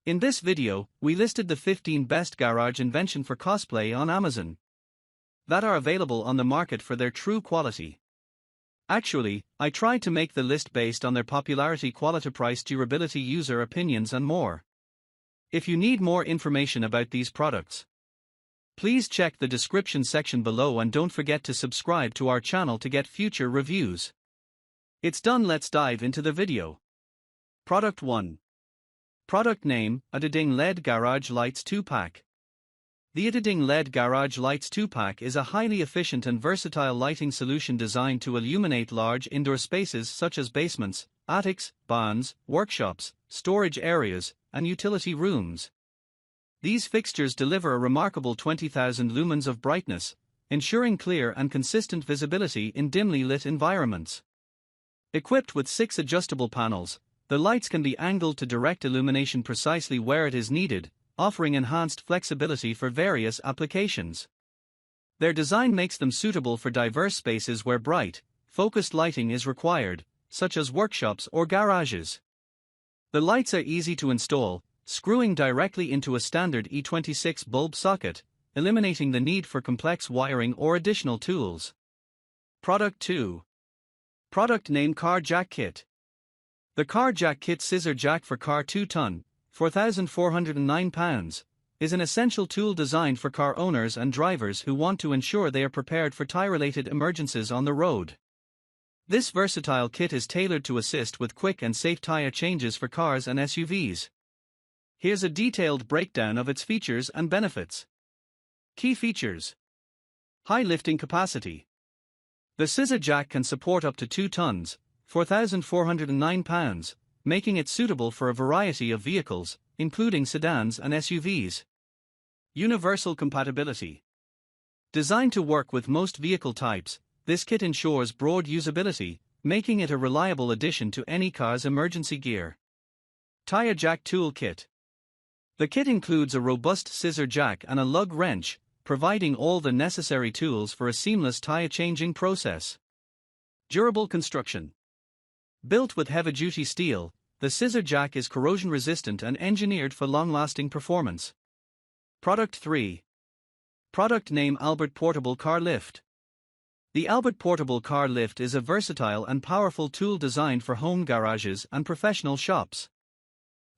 In this video, we listed the 15 best garage invention for cosplay on Amazon that are available on the market for their true quality. Actually, I tried to make the list based on their popularity, quality, price, durability, user opinions and more. If you need more information about these products, please check the description section below and don't forget to subscribe to our channel to get future reviews. It's done, let's dive into the video. Product 1. Product name, Adading LED Garage Lights 2-Pack. The Adading LED Garage Lights 2-Pack is a highly efficient and versatile lighting solution designed to illuminate large indoor spaces such as basements, attics, barns, workshops, storage areas, and utility rooms. These fixtures deliver a remarkable 20,000 lumens of brightness, ensuring clear and consistent visibility in dimly lit environments. Equipped with 6 adjustable panels, the lights can be angled to direct illumination precisely where it is needed, offering enhanced flexibility for various applications. Their design makes them suitable for diverse spaces where bright, focused lighting is required, such as workshops or garages. The lights are easy to install, screwing directly into a standard E26 bulb socket, eliminating the need for complex wiring or additional tools. Product 2. Product name, Car Jack Kit. The Car Jack Kit scissor jack for car 2-ton, £4,409, is an essential tool designed for car owners and drivers who want to ensure they are prepared for tire-related emergencies on the road. This versatile kit is tailored to assist with quick and safe tire changes for cars and SUVs. Here's a detailed breakdown of its features and benefits. Key features: high lifting capacity. The scissor jack can support up to 2 tons, £4,409, making it suitable for a variety of vehicles, including sedans and SUVs. Universal compatibility. Designed to work with most vehicle types, this kit ensures broad usability, making it a reliable addition to any car's emergency gear. Tire Jack Tool Kit. The kit includes a robust scissor jack and a lug wrench, providing all the necessary tools for a seamless tire changing process. Durable construction. Built with heavy-duty steel, the scissor jack is corrosion-resistant and engineered for long-lasting performance. Product 3. Product name, Albert Portable Car Lift. The Albert Portable Car Lift is a versatile and powerful tool designed for home garages and professional shops.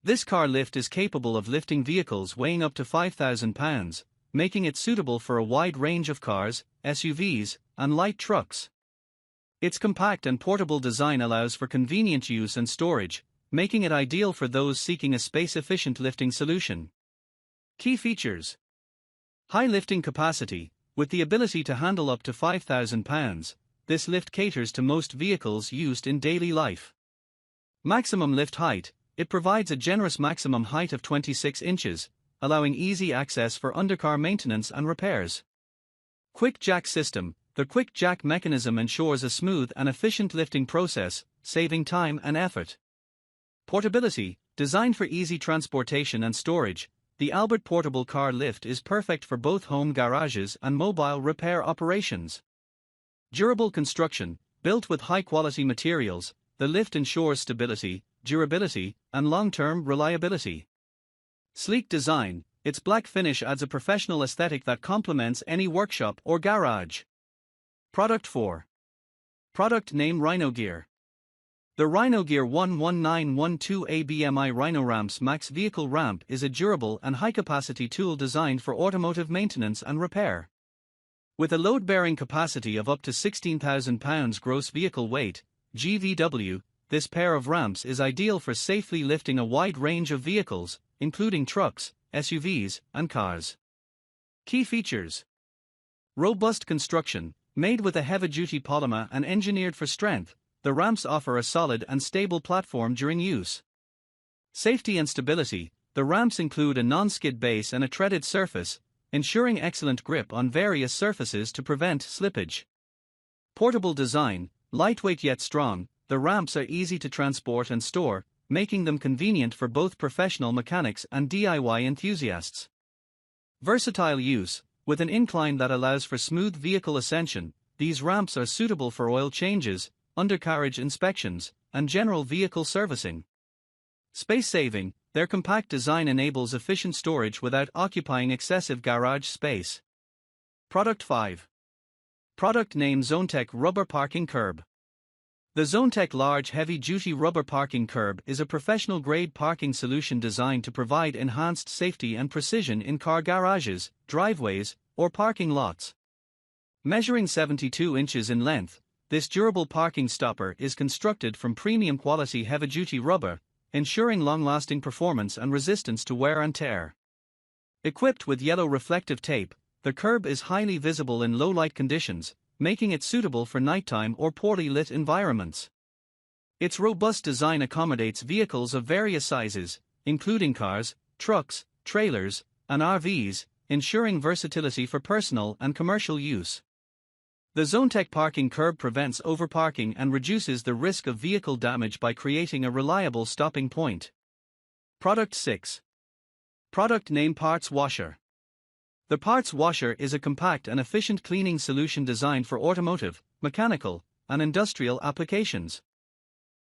This car lift is capable of lifting vehicles weighing up to £5,000, making it suitable for a wide range of cars, SUVs, and light trucks. Its compact and portable design allows for convenient use and storage, making it ideal for those seeking a space-efficient lifting solution. Key features: high lifting capacity. With the ability to handle up to £5,000, this lift caters to most vehicles used in daily life. Maximum lift height. It provides a generous maximum height of 26 inches, allowing easy access for undercar maintenance and repairs. Quick Jack System. The quick jack mechanism ensures a smooth and efficient lifting process, saving time and effort. Portability. Designed for easy transportation and storage, the Albert Portable Car Lift is perfect for both home garages and mobile repair operations. Durable construction. Built with high-quality materials, the lift ensures stability, durability, and long-term reliability. Sleek design. Its black finish adds a professional aesthetic that complements any workshop or garage. Product 4. Product name, Rhino Gear. The Rhino Gear 11912ABMI Rhino Ramps Max Vehicle Ramp is a durable and high-capacity tool designed for automotive maintenance and repair. With a load-bearing capacity of up to 16,000 pounds gross vehicle weight, GVW, this pair of ramps is ideal for safely lifting a wide range of vehicles, including trucks, SUVs, and cars. Key features: robust construction. Made with a heavy-duty polymer and engineered for strength, the ramps offer a solid and stable platform during use. Safety and stability. The ramps include a non-skid base and a treaded surface, ensuring excellent grip on various surfaces to prevent slippage. Portable design. Lightweight yet strong, the ramps are easy to transport and store, making them convenient for both professional mechanics and DIY enthusiasts. Versatile use. With an incline that allows for smooth vehicle ascension, these ramps are suitable for oil changes, undercarriage inspections, and general vehicle servicing. Space saving. their compact design enables efficient storage without occupying excessive garage space. Product 5. Product name ZoneTech Rubber Parking Curb. The ZoneTech Large Heavy-Duty Rubber Parking Curb is a professional-grade parking solution designed to provide enhanced safety and precision in car garages, driveways, or parking lots. Measuring 72 inches in length, this durable parking stopper is constructed from premium-quality heavy-duty rubber, ensuring long-lasting performance and resistance to wear and tear. Equipped with yellow reflective tape, the curb is highly visible in low-light conditions, making it suitable for nighttime or poorly lit environments. Its robust design accommodates vehicles of various sizes, including cars, trucks, trailers, and RVs, ensuring versatility for personal and commercial use. The ZoneTech parking curb prevents overparking and reduces the risk of vehicle damage by creating a reliable stopping point. Product 6. Product name Parts Washer. The Parts Washer is a compact and efficient cleaning solution designed for automotive, mechanical, and industrial applications.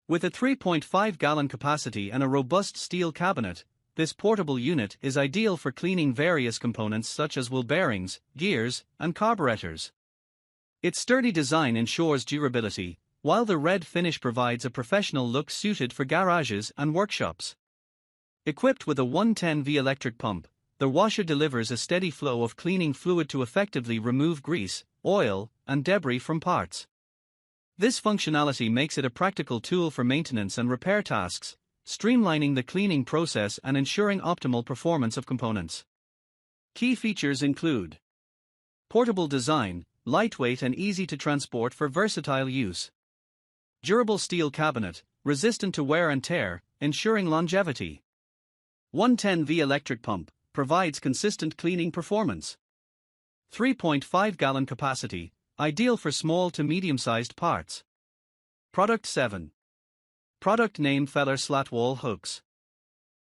With a 3.5-gallon capacity and a robust steel cabinet, this portable unit is ideal for cleaning various components such as wheel bearings, gears, and carburetors. Its sturdy design ensures durability, while the red finish provides a professional look suited for garages and workshops. Equipped with a 110V electric pump, the washer delivers a steady flow of cleaning fluid to effectively remove grease, oil, and debris from parts. This functionality makes it a practical tool for maintenance and repair tasks, streamlining the cleaning process and ensuring optimal performance of components. Key features include portable design, lightweight and easy to transport for versatile use. Durable steel cabinet, resistant to wear and tear, ensuring longevity. 110V electric pump, provides consistent cleaning performance. 3.5-gallon capacity, ideal for small to medium-sized parts. Product 7. Product name Feller Slatwall Hooks.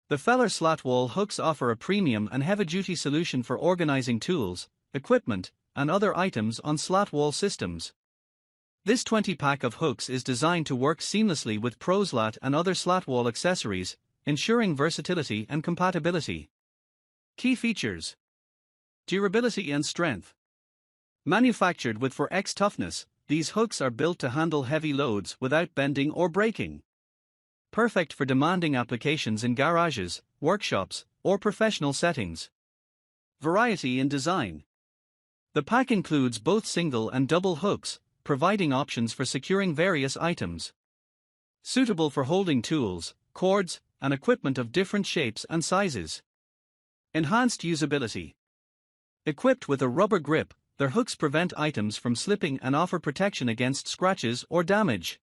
The Feller Slatwall Hooks offer a premium and heavy-duty solution for organizing tools, equipment, and other items on slatwall systems. This 20-pack of hooks is designed to work seamlessly with ProSlat and other slatwall accessories, ensuring versatility and compatibility. Key features: durability and strength. Manufactured with 4X toughness, these hooks are built to handle heavy loads without bending or breaking. Perfect for demanding applications in garages, workshops, or professional settings. Variety in design. The pack includes both single and double hooks, providing options for securing various items. Suitable for holding tools, cords, and equipment of different shapes and sizes. Enhanced usability. Equipped with a rubber grip, their hooks prevent items from slipping and offer protection against scratches or damage.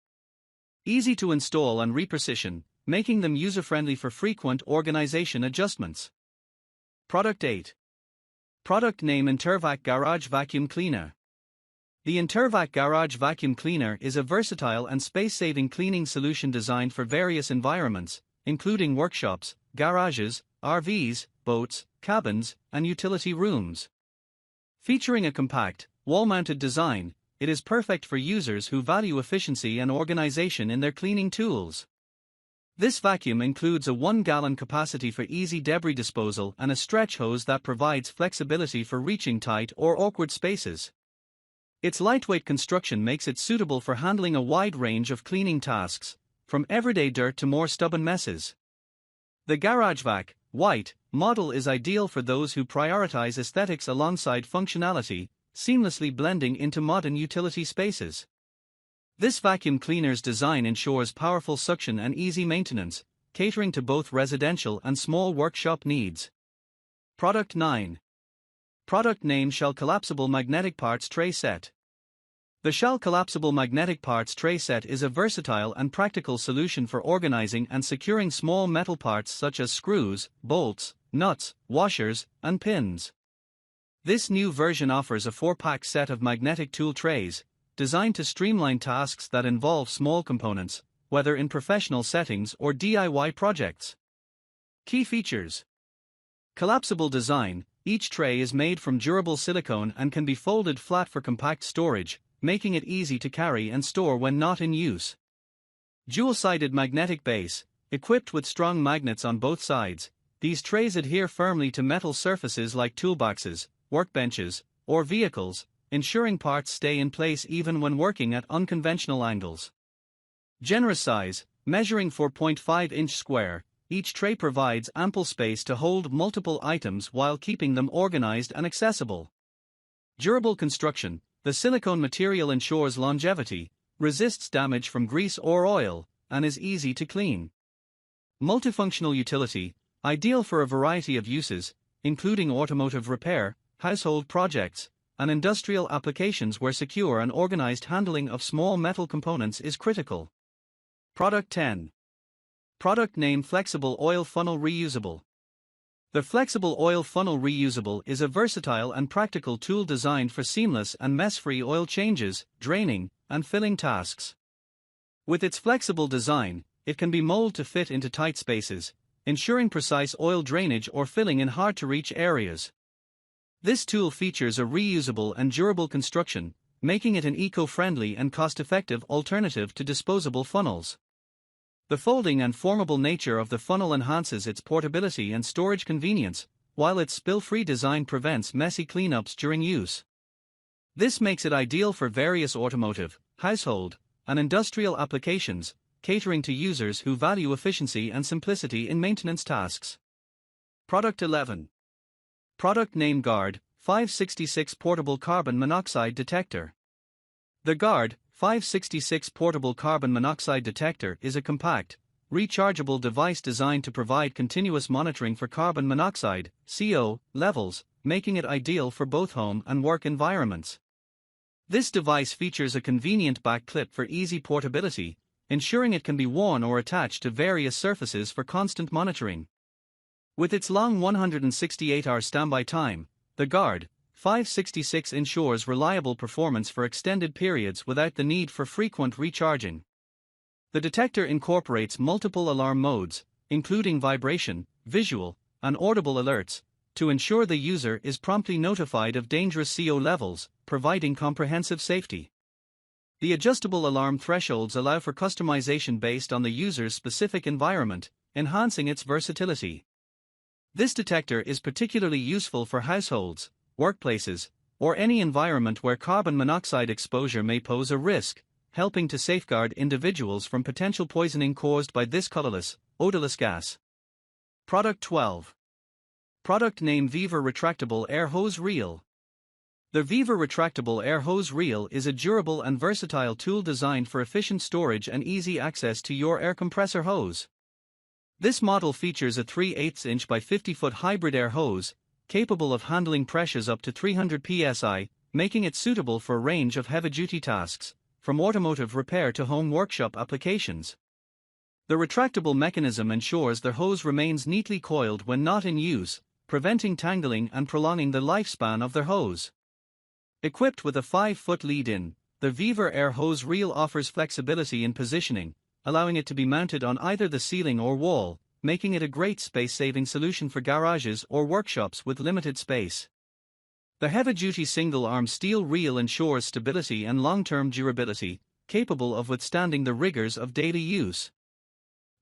Easy to install and reposition, making them user-friendly for frequent organization adjustments. Product 8. Product name Intervac Garage Vacuum Cleaner. The Intervac Garage Vacuum Cleaner is a versatile and space-saving cleaning solution designed for various environments, including workshops, garages, RVs, boats, cabins, and utility rooms. Featuring a compact, wall-mounted design, it is perfect for users who value efficiency and organization in their cleaning tools. This vacuum includes a 1-gallon capacity for easy debris disposal and a stretch hose that provides flexibility for reaching tight or awkward spaces. Its lightweight construction makes it suitable for handling a wide range of cleaning tasks, from everyday dirt to more stubborn messes. The GarageVac, white, model is ideal for those who prioritize aesthetics alongside functionality, seamlessly blending into modern utility spaces. This vacuum cleaner's design ensures powerful suction and easy maintenance, catering to both residential and small workshop needs. Product 9. Product name Shell Collapsible Magnetic Parts Tray Set. The Shell Collapsible Magnetic Parts Tray Set is a versatile and practical solution for organizing and securing small metal parts such as screws, bolts, nuts, washers, and pins. This new version offers a 4-pack set of magnetic tool trays, designed to streamline tasks that involve small components, whether in professional settings or DIY projects. Key features. Collapsible design. Each tray is made from durable silicone and can be folded flat for compact storage, making it easy to carry and store when not in use. Dual-sided magnetic base. Equipped with strong magnets on both sides, these trays adhere firmly to metal surfaces like toolboxes, workbenches, or vehicles, ensuring parts stay in place even when working at unconventional angles. Generous size, measuring 4.5-inch square, each tray provides ample space to hold multiple items while keeping them organized and accessible. Durable construction, the silicone material ensures longevity, resists damage from grease or oil, and is easy to clean. Multifunctional utility, ideal for a variety of uses, including automotive repair, household projects, and industrial applications where secure and organized handling of small metal components is critical. Product 10. Product name: Flexible Oil Funnel Reusable. The Flexible Oil Funnel Reusable is a versatile and practical tool designed for seamless and mess-free oil changes, draining, and filling tasks. With its flexible design, it can be molded to fit into tight spaces, ensuring precise oil drainage or filling in hard-to-reach areas. This tool features a reusable and durable construction, making it an eco-friendly and cost-effective alternative to disposable funnels. The folding and formable nature of the funnel enhances its portability and storage convenience, while its spill-free design prevents messy cleanups during use. This makes it ideal for various automotive, household, and industrial applications, catering to users who value efficiency and simplicity in maintenance tasks. Product 11. Product name: Guard 566 Portable Carbon Monoxide Detector. The Guard 566 Portable Carbon Monoxide Detector is a compact, rechargeable device designed to provide continuous monitoring for carbon monoxide (CO) levels, making it ideal for both home and work environments. This device features a convenient back clip for easy portability, ensuring it can be worn or attached to various surfaces for constant monitoring. With its long 168-hour standby time, the Guard 566 ensures reliable performance for extended periods without the need for frequent recharging. The detector incorporates multiple alarm modes, including vibration, visual, and audible alerts, to ensure the user is promptly notified of dangerous CO levels, providing comprehensive safety. The adjustable alarm thresholds allow for customization based on the user's specific environment, enhancing its versatility. This detector is particularly useful for households, workplaces, or any environment where carbon monoxide exposure may pose a risk, helping to safeguard individuals from potential poisoning caused by this colorless, odorless gas. Product 12. Product name: Viva Retractable Air Hose Reel. The Viva Retractable Air Hose Reel is a durable and versatile tool designed for efficient storage and easy access to your air compressor hose. This model features a 3/8" by 50-foot hybrid air hose, capable of handling pressures up to 300 psi, making it suitable for a range of heavy-duty tasks, from automotive repair to home workshop applications. The retractable mechanism ensures the hose remains neatly coiled when not in use, preventing tangling and prolonging the lifespan of the hose. Equipped with a 5-foot lead-in, the Viva Air Hose Reel offers flexibility in positioning, allowing it to be mounted on either the ceiling or wall, making it a great space-saving solution for garages or workshops with limited space. The heavy-duty single-arm steel reel ensures stability and long-term durability, capable of withstanding the rigors of daily use.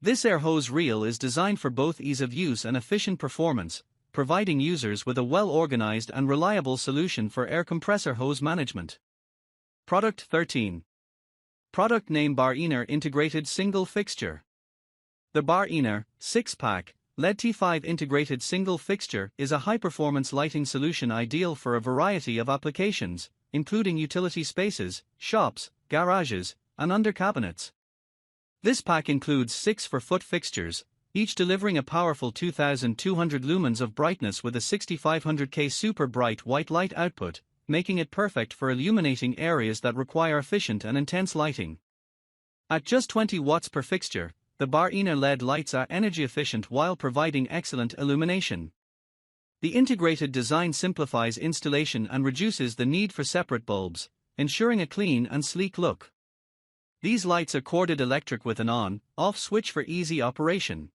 This air hose reel is designed for both ease of use and efficient performance, providing users with a well-organized and reliable solution for air compressor hose management. Product 13. Product name: Bar Inner Integrated Single Fixture. The Bar Inner 6-pack LED T5 integrated single fixture is a high-performance lighting solution ideal for a variety of applications, including utility spaces, shops, garages, and under cabinets. This pack includes 6 4-foot fixtures, each delivering a powerful 2,200 lumens of brightness with a 6500K super bright white light output, making it perfect for illuminating areas that require efficient and intense lighting. At just 20 watts per fixture, the Bar Inner LED lights are energy efficient while providing excellent illumination. The integrated design simplifies installation and reduces the need for separate bulbs, ensuring a clean and sleek look. These lights are corded electric with an on/off switch for easy operation.